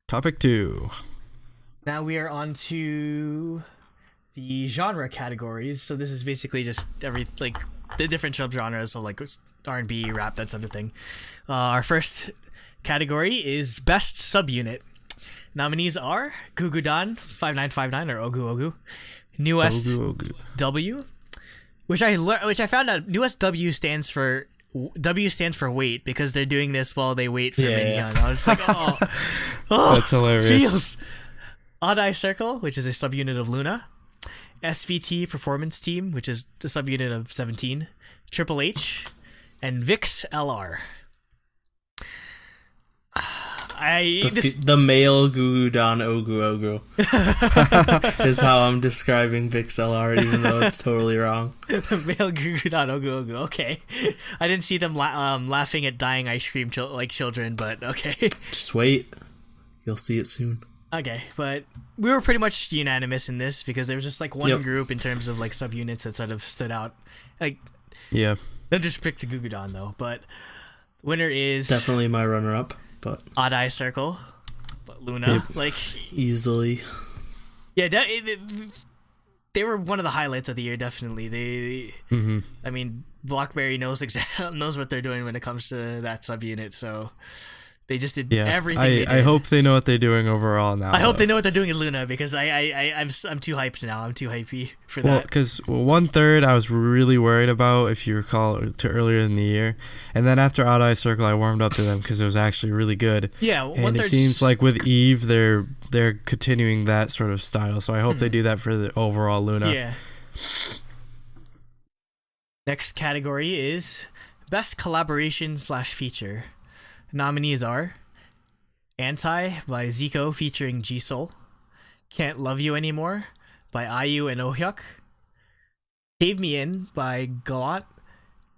Topic 2. Now we are on to the genre categories. So this is basically just the different subgenres, so like R&B, rap, that sort of thing. Our first category is Best Subunit. Nominees are Gugudan 5959 or Ogu Ogu, New SW, which I found out New SW stands for wait, because they're doing this while they wait for Minhyun. I was just like, That's hilarious. Feels. Odd Eye Circle, which is a subunit of Loona. SVT Performance Team, which is a subunit of 17. Triple H, and VIXX LR. The male Gugudan Ogu Ogu is how I'm describing VIXX LR, even though it's totally wrong. The male Gugudan Ogu Ogu. Okay, I didn't see them laughing at dying ice cream like children, but okay. Just wait, you'll see it soon. Okay, but we were pretty much unanimous in this because there was just like one group in terms of like subunits that sort of stood out. Like, don't just pick the Gugudan though, but winner is definitely my runner-up. But Odd Eye Circle, but Loona, easily. Yeah, they were one of the highlights of the year. Definitely, I mean, Blockberry knows what they're doing when it comes to that subunit. So they just did everything. I hope they know what they're doing overall now. I hope they know what they're doing in Loona, because I'm too hyped now. I'm too hypey for that. Well, because 1/3 I was really worried about, if you recall, to earlier in the year, and then after Odd Eye Circle I warmed up to them because it was actually really good. Yeah, and it seems like with Eve they're continuing that sort of style. So I hope they do that for the overall Loona. Yeah. Next category is Best Collaboration / Feature. Nominees are Anti by Zico featuring G.Soul, Can't Love You Anymore by IU and Hyuk, Cave Me In by Gallant,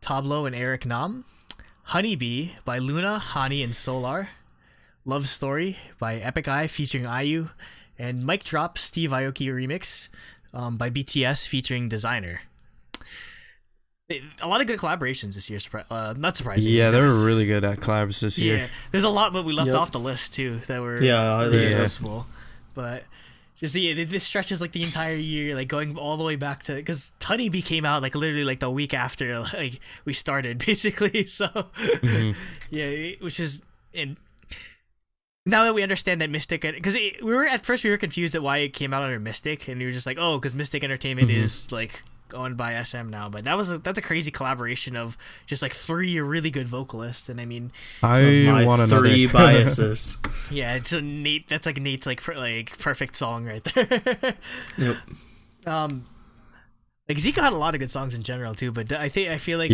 Tablo and Eric Nam, Honeybee by Loona, Hani and Solar, Love Story by Epik High featuring IU, and Mic Drop Steve Aoki remix by BTS featuring Desiigner. A lot of good collaborations this year, not surprising. Yeah, they were really good at collabs this year. There's a lot, but we left off the list too that were noticeable. But just this stretches like the entire year, like going all the way back to, because Honeybee came out like literally like the week after like we started basically. So which is now that we understand that Mystic, because we were confused at why it came out under Mystic, and we were just like, oh, because Mystic Entertainment is like owned by SM now. But that's a crazy collaboration of just like 3 really good vocalists. And I mean, I want another 3 biases. Yeah, it's a Nate. That's like Nate's like perfect song right there. Yep. Like Zico had a lot of good songs in general too, but I feel like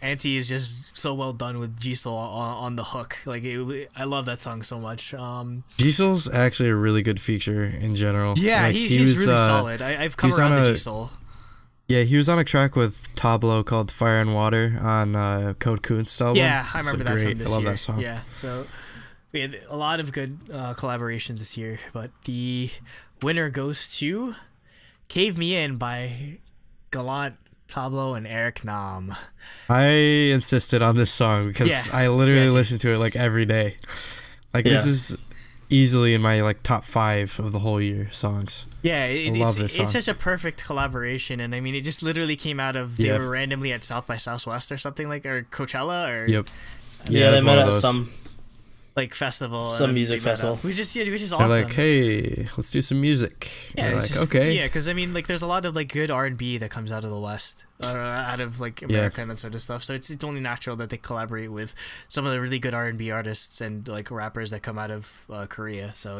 Anti is just so well done with G.Soul on the hook. Like I love that song so much. G.Soul's actually a really good feature in general. Yeah, like, he's really solid. I've come around to G.Soul. Yeah, he was on a track with Tablo called Fire and Water on Code Kunst's album. Yeah, I remember that from this year. I love that song. Yeah, so we had a lot of good collaborations this year, but the winner goes to Cave Me In by Gallant, Tablo, and Eric Nam. I insisted on this song because I literally listen to it like every day. Like this is easily in my like top 5 of the whole year songs. Yeah, I love this song. It's such a perfect collaboration, and I mean, it just literally came out of they were randomly at South by Southwest or something or Coachella or they met at some like festival, some music festival. Which is awesome. They're like, hey, let's do some music. Yeah, like, okay. Yeah, because I mean, like, there's a lot of like good R&B that comes out of the West, out of like America and that sort of stuff. So it's only natural that they collaborate with some of the really good R&B artists and like rappers that come out of Korea. So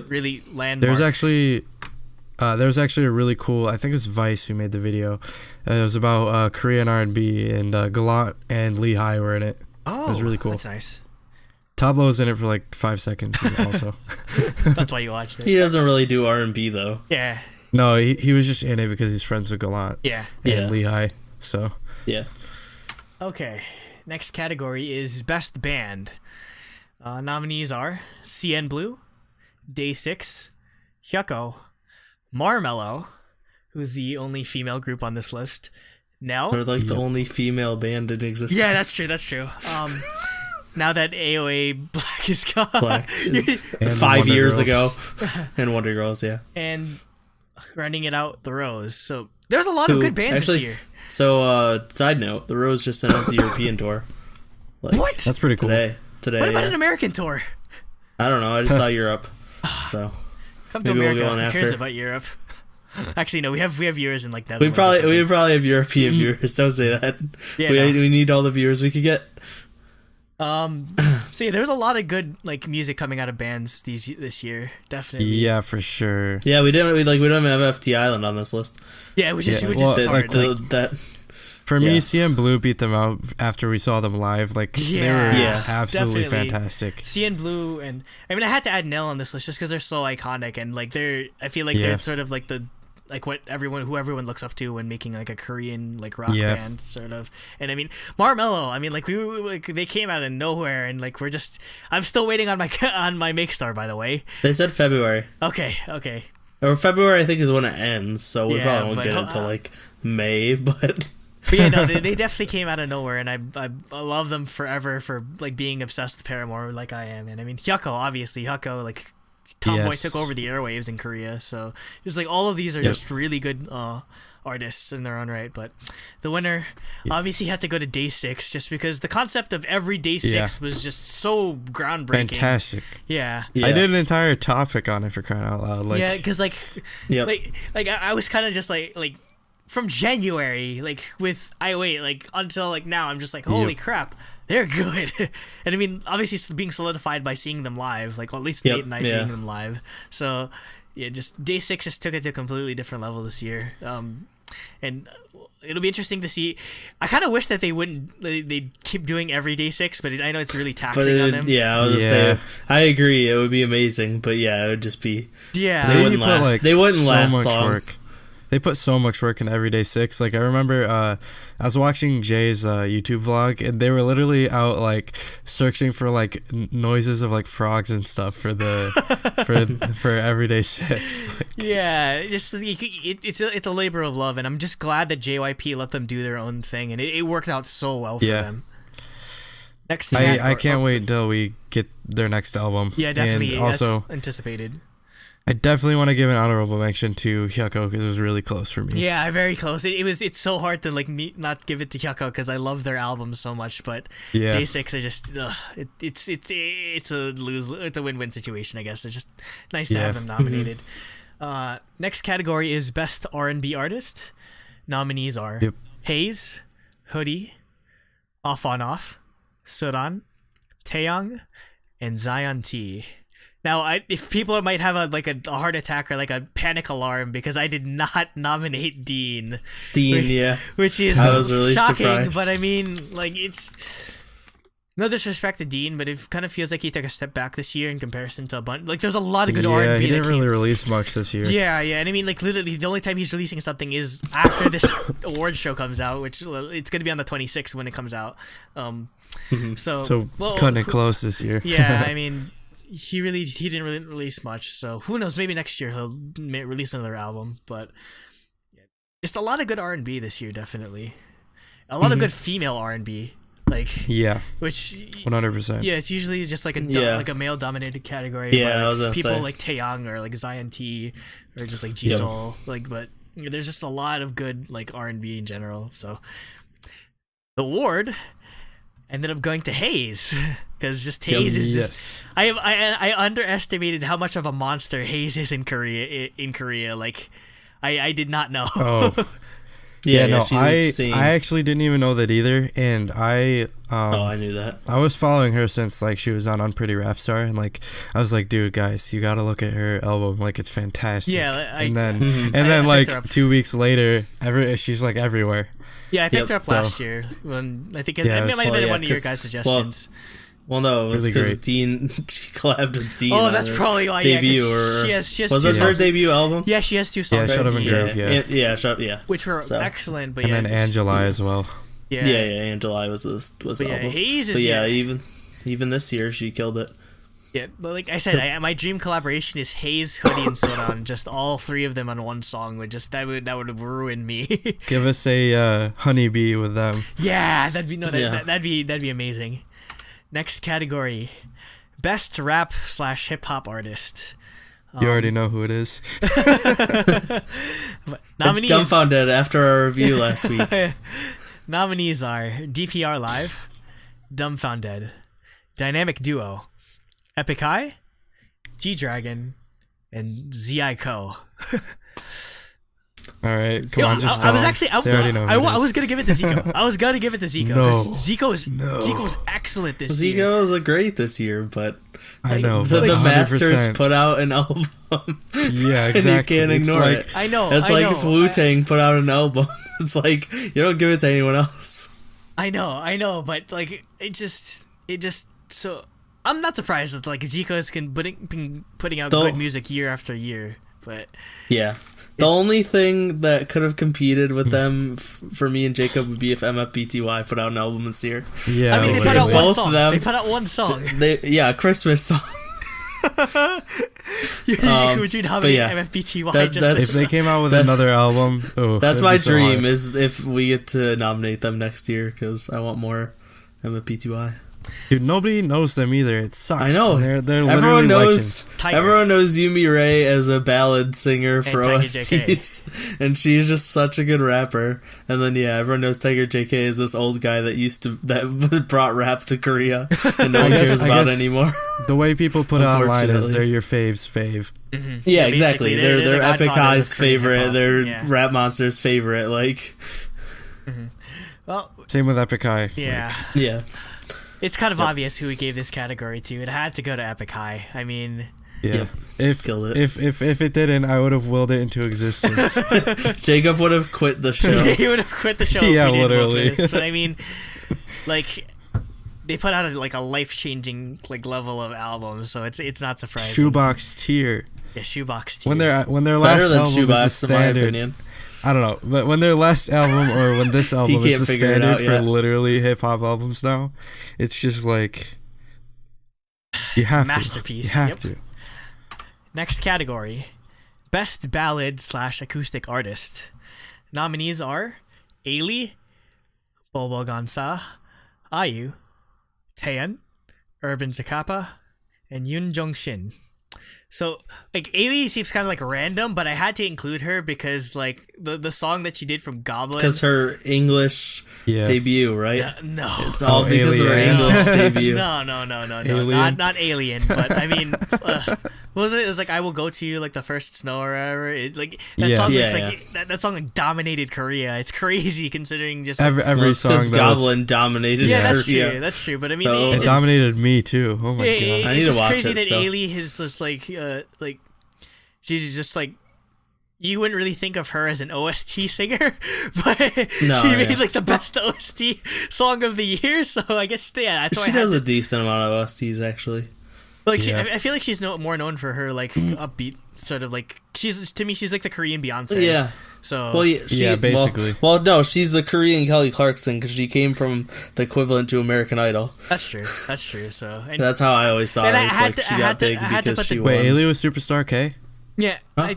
really landmark. There's actually a really cool, I think it was Vice who made the video. It was about Korean R&B, and Gallant and Hyze were in it. Oh, it was really cool. That's nice. Tablo was in it for like 5 seconds also. That's why you watched it. He doesn't really do R&B though. Yeah. No, he was just in it because he's friends with Gallant. Yeah. And Hyze. So. Yeah. Okay. Next category is Best Band. Nominees are CNBLUE, Day6, Hyukoh, Marmello, who's the only female group on this list, Nell. They're like the only female band in existence. Yeah, that's true. Now that AOA Black Black is gone. Black is 5 Wonder years Girls. ago. And Wonder Girls, yeah. And running it out, The Rose. So there's a lot of good bands this year. So, side note, The Rose just announced a European tour. Like, What? That's pretty cool. Today, What about yeah. an American tour? I don't know. I just saw Europe. So Come to maybe we'll America. go on Who cares after. about Europe? Actually, no. We have viewers in like we Netherlands. probably have European viewers. Don't say that. Yeah, we need all the viewers we could get. So yeah, there's a lot of good like music coming out of bands this year. Definitely. Yeah, for sure. Yeah, we don't have FT Island on this list. Yeah, it was just Yeah, it was well, just like, hard. That For me, Yeah. CNBLUE beat them out after we saw them live. Like they were Yeah, absolutely definitely. fantastic. CNBLUE, and I mean I had to add Nell on this list just because they're so iconic, and like I feel like Yeah. they're sort of like who everyone looks up to when making like a Korean like rock Yeah. band sort of. And I mean Marmello, I mean like they came out of nowhere, and like I'm still waiting on my on my Make Star, by the way. they said February Okay. or February. I think is when it ends. So we Yeah, probably won't but, get it until like May. But But yeah, no, they definitely came out of nowhere, and I love them forever for like being obsessed with Paramore like I am. And I mean Hyukoh, obviously Hyukoh, like Tomboy Yes. took over the airwaves in Korea, so just like all of these are Yep. just really good artists in their own right. But the winner obviously had to go to Day 6, just because the concept of every Day 6 Yeah. was just so groundbreaking. Fantastic. Yeah. yeah. I did an entire topic on it for crying out loud. Like, Yeah, because like, Yep. like I was kind of just like from January, like with I Wait, like until like now, I'm just like, holy Yep. crap, they're good. And I mean, obviously, it's being solidified by seeing them live, like at least Yep, Nate and I yeah. seeing them live. So yeah, just Day 6 just took it to a completely different level this year. And it'll be interesting to see. I kind of wish that they'd keep doing every Day 6, but I know it's really taxing on them. yeah, I was gonna say, I agree. It would be amazing, but yeah, it would just be. Yeah. They wouldn't put, last. They wouldn't last much long. work. They put so much work in Everyday 6. Like I remember I was watching Jay's YouTube vlog, and they were literally out like searching for like noises of like frogs and stuff for the for Everyday 6. Like, Yeah, just it's a labor of love, and I'm just glad that JYP let them do their own thing, and it worked out so well for Yeah. them. Next, I can't wait until we get their next album. Yeah, definitely. And also, that's anticipated. I definitely want to give an honorable mention to Hyukoh because it was really close for me. Yeah, very close. It's so hard to like not give it to Hyukoh because I love their album so much, but Yeah. Day 6 I just it's a win-win situation, I guess. It's just nice to have them nominated. Next category is Best R&B Artist. Nominees are Yep. Heize, Hoody, offonoff, Suran, Taeyang, and Zion.T. Now, if people might have a heart attack or like a panic alarm because I did not nominate Dean. Dean, yeah. Which is I was really shocking, surprised. but I mean, like, it's no disrespect to Dean, but it kind of feels like he took a step back this year in comparison to a bunch. Like, there's a lot of good R&B. Yeah, he that didn't came really release much this year. Yeah, and I mean, like, literally, the only time he's releasing something is after this award show comes out, which it's going to be on the 26th when it comes out. So cutting it close this year. Yeah, I mean, he didn't really release much. So who knows? Maybe next year he'll release another album. But just a lot of good R&B this year, definitely. A lot of good female R&B. Like, Yeah, which 100%. yeah, it's usually just like Yeah. like a male dominated category. Yeah, by, like, I was gonna people say. like Taeyang or like Zion.T or just like G.Soul. Like, but there's just a lot of good like R&B in general. So the award ended up going to Heize because just Heize is just, I underestimated how much of a monster Heize is in Korea. Like, I did not know. Oh. Yeah, no, she's I insane. actually didn't even know that either, and I knew that. I was following her since like she was on Unpretty Rap Star, and like I was like, dude, guys, you gotta look at her album, like it's fantastic. Yeah, and then I picked her up. 2 weeks later, she's like everywhere. Yeah, I picked her up so- last year when I think it Yeah, might have been yeah, one of your 'cause- guys' suggestions. Well, no, it was Really because great. Dean, she collabed with Dean. Oh, on that's her probably why. Yeah, 'cause debut, or she has was two this her songs. debut album? Yeah, she has two songs. Shut Up and right? Groove, yeah. Yeah, Which were So- excellent, but And yeah, then Angela as well. yeah, yeah, Angela was the But yeah, album. Heize is But yeah, even this year she killed it. yeah. But like I said, my dream collaboration is Heize, Hoody, and Suran. Just all three of them on one song would just that would ruin me. Give us a honeybee with them. Yeah, that'd be Yeah. that'd be amazing. Next category, Best rap / hip hop artist. You already know who it is. It's Dumbfoundead after our review last week. Nominees are DPR Live, Dumbfoundead, Dynamic Duo, Epik High, G-Dragon, and Zico. All right, come on, just I was gonna give it to Zico. No. Zico's excellent this year. Zico's great this year, but I know. the Masters put out an album. Yeah, exactly. And you can't ignore it. I know. It's if Wu-Tang put out an album. It's you don't give it to anyone else. I know, but it just so I'm not surprised that Zico's been putting out good music year after year, but yeah. The only thing that could have competed with them for me and Jacob would be if MFBTY put out an album this year. Yeah, I mean, they put out one song. They put out one song. A Christmas song. Would you nominate MFBTY? If they came out with another album, that's my dream. Is if we get to nominate them next year, because I want more MFBTY. Dude, nobody knows them either. It sucks. I know. They're everyone knows. Everyone knows Yumi Ray as a ballad singer for OSTs, and she's just such a good rapper. And then everyone knows Tiger JK is this old guy that brought rap to Korea, and no one cares about anymore. The way people put it online is they're your fave's fave. Mm-hmm. Yeah, exactly. They're Epik High's favorite. They're Rap Monster's favorite. Mm-hmm. Well, same with Epik High. Yeah. Yeah. It's kind of obvious who we gave this category to. It had to go to Epik High. I mean, yeah. If it didn't, I would have willed it into existence. Jacob would have quit the show. He would have quit the show. Yeah, if we literally. Didn't vote for this. But I mean, they put out a life-changing level of albums, so it's not surprising. Shoebox tier. Yeah, Shoebox tier. When their last album Shoebox, is the standard. in my opinion. I don't know, but when their last album or when this album is the standard for yet. literally hip hop albums now, it's just you have Masterpiece. to. You have to. Next category, Best Ballad / Acoustic Artist. Nominees are Ailee, Bobo Gonsa, IU, Taeyeon, Urban Zakapa, and Yoon Shin. So, Ailee seems kind of random, but I had to include her because, the song that she did from Goblin. Because her English debut, right? No. It's all because of her English debut. No. Not Alien, but I mean, what was it? It was I Will Go To You, the first snow or whatever. That song dominated Korea. It's crazy considering just every song. Because Goblin dominated Korea. That's true. But I mean, it dominated me too. Oh my god! I need to watch it. It's crazy that Ailee has just she's just you wouldn't really think of her as an OST singer, but she made the best OST song of the year. So I guess that's why she does a decent amount of OSTs actually. I feel like she's more known for her upbeat sort of she's the Korean Beyonce. Yeah. So basically. Well, no, she's the Korean Kelly Clarkson because she came from the equivalent to American Idol. That's true. So that's how I always saw her. She got big because she won. Wait, Ailee was Superstar K? Yeah, I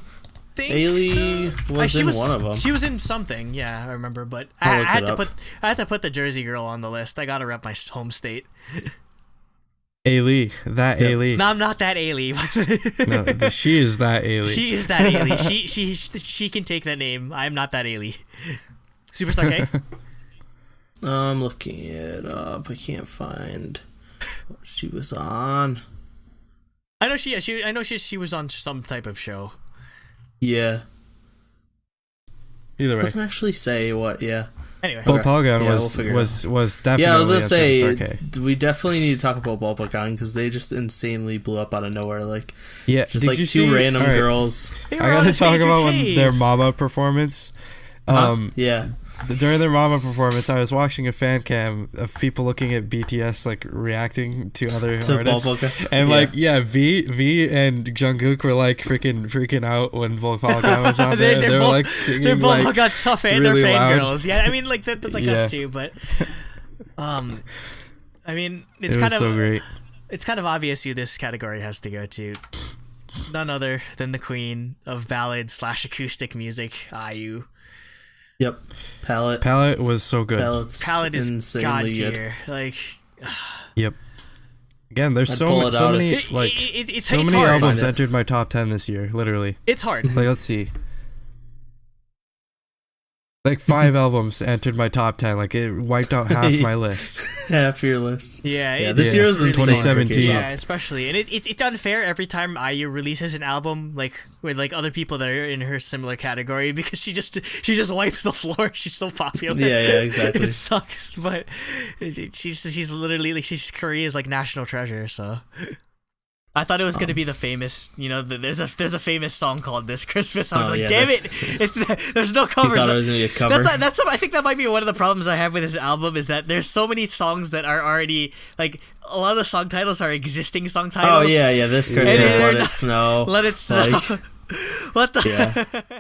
think Ailee was in one of them. She was in something. Yeah, I remember. But I had to put the Jersey girl on the list. I gotta rep my home state. Ailee, Ailee. No, I'm not that Ailee. No, she is that Ailee. She is that Ailee. She can take that name. I'm not that Ailee. Superstar K? I'm looking it up. I can't find what she was on. I know she was on some type of show. Yeah. Either way. Doesn't actually say what. Yeah. Anyway, Balpagan was definitely. Yeah, I was gonna say we definitely need to talk about Balpagan because they just insanely blew up out of nowhere. Just did you two see, random girls. I gotta talk about their Mama performance. Yeah. During their Mama performance, I was watching a fan cam of people looking at BTS reacting to other artists, and V and Jungkook were freaking out when Balpagan was on there. They were singing. Their Balpagan tough and really their fangirls. Yeah, I mean that's us too, but I mean it's kind of so great. It's kind of obvious who this category has to go to. None other than the queen of ballad / acoustic music, IU. Yep. Palette was so good. Palette is god tier. Yep. Again, there's I'd so pull many, it so out many if- like it's so many hard. albums Find it. entered my top 10 this year. Literally, It's hard. like let's see, like 5 albums entered my top 10. Like it wiped out half my list. Half your list. Yeah, This year was really insane for 2017. K-pop. Yeah, especially, and it's unfair every time IU releases an album like with like other people that are in her similar category because she just wipes the floor. She's so popular. Yeah, exactly. It sucks, but she's literally like she's Korea's like national treasure. So I thought it was gonna be the famous, there's a famous song called "This Christmas." I was like, damn it, there's no You covers. thought it was gonna be a cover. I think that might be one of the problems I have with this album is that there's so many songs that are already like a lot of the song titles are existing song titles. Oh yeah, This Christmas, And Let they're It Snow. Let It Snow. Like, What the? yeah.